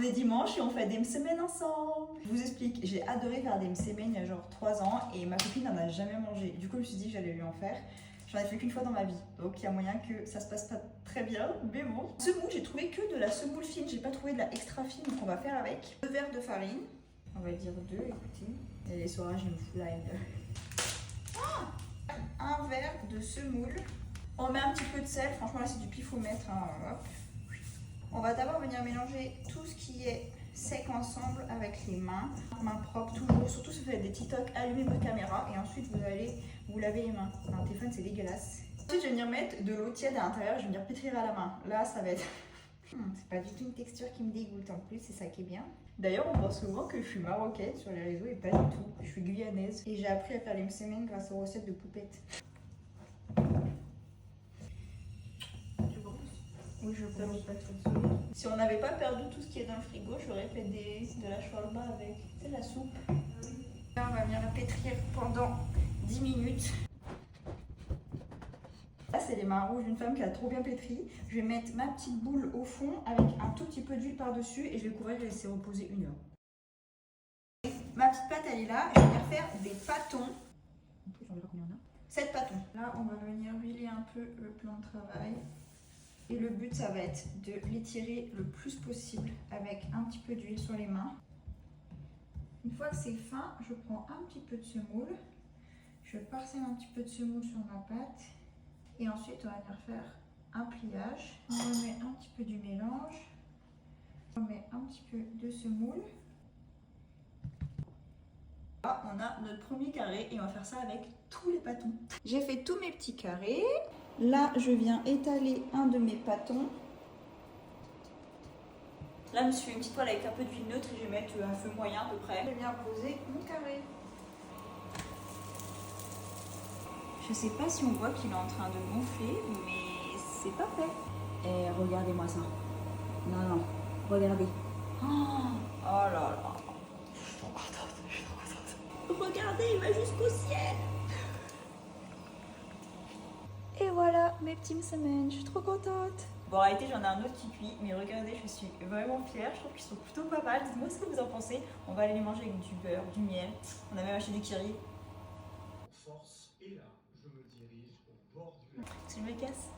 est dimanche et on fait des msemen ensemble. Je vous explique, j'ai adoré faire des msemen il y a genre 3 ans et ma copine n'en a jamais mangé. Du coup, je me suis dit que j'allais lui en faire. J'en ai fait qu'une fois dans ma vie, donc il y a moyen que ça se passe pas très bien, mais bon. Semoule, j'ai trouvé que de la semoule fine, j'ai pas trouvé de la extra fine, donc on va faire avec 2 verres de farine. On va dire 2, écoutez. Et les soirs, je me fous là. Un verre de semoule. On met un petit peu de sel, franchement là c'est du pifomètre. Hein. Hop. On va d'abord venir mélanger tout ce qui est sec ensemble avec les mains propres toujours, surtout si vous faites des TikTok, allumez votre caméra et ensuite vous allez vous laver les mains. Un téléphone c'est dégueulasse. Ensuite je vais venir mettre de l'eau tiède à l'intérieur, je vais venir pétrir à la main. Là ça va être... c'est pas du tout une texture qui me dégoûte en plus, c'est ça qui est bien. D'ailleurs on pense souvent que je suis marocaine sur les réseaux et pas du tout, je suis guyanaise. Et j'ai appris à faire les msemen grâce aux recettes de poupettes. Oui, je pense pas trop. Si on n'avait pas perdu tout ce qui est dans le frigo, j'aurais fait de la shawarma avec la soupe. Là, on va venir la pétrir pendant 10 minutes. Là, c'est les mains rouges d'une femme qui a trop bien pétri. Je vais mettre ma petite boule au fond avec un tout petit peu d'huile par-dessus et je vais couvrir et laisser reposer 1 heure. Ma petite pâte, elle est là. Je vais venir faire des pâtons. J'en verrai combien on a. 7 pâtons. Là, on va venir huiler un peu le plan de travail. Et le but, ça va être de l'étirer le plus possible avec un petit peu d'huile sur les mains. Une fois que c'est fin, je prends un petit peu de semoule. Je parsème un petit peu de semoule sur ma pâte. Et ensuite, on va venir faire un pliage. On remet un petit peu du mélange. On met un petit peu de semoule. Là, on a notre premier carré et on va faire ça avec tous les pâtons. J'ai fait tous mes petits carrés. Là, je viens étaler un de mes pâtons. Là, je me suis fait une petite poêle avec un peu d'huile neutre et je vais mettre un feu moyen à peu près. Je viens poser mon carré. Je sais pas si on voit qu'il est en train de gonfler, mais c'est pas fait. Et regardez-moi ça. Non, non, regardez. Oh là là. Je suis trop contente, je suis trop contente. Regardez, il va jusqu'au ciel. Et voilà mes petits msemen, je suis trop contente. Bon, en réalité, j'en ai un autre qui cuit, mais regardez, je suis vraiment fière. Je trouve qu'ils sont plutôt pas mal. Dites-moi ce que vous en pensez. On va aller les manger avec du beurre, du miel. On a même acheté du curry. Force, et là, je me dirige au bord du lac. Je me casse.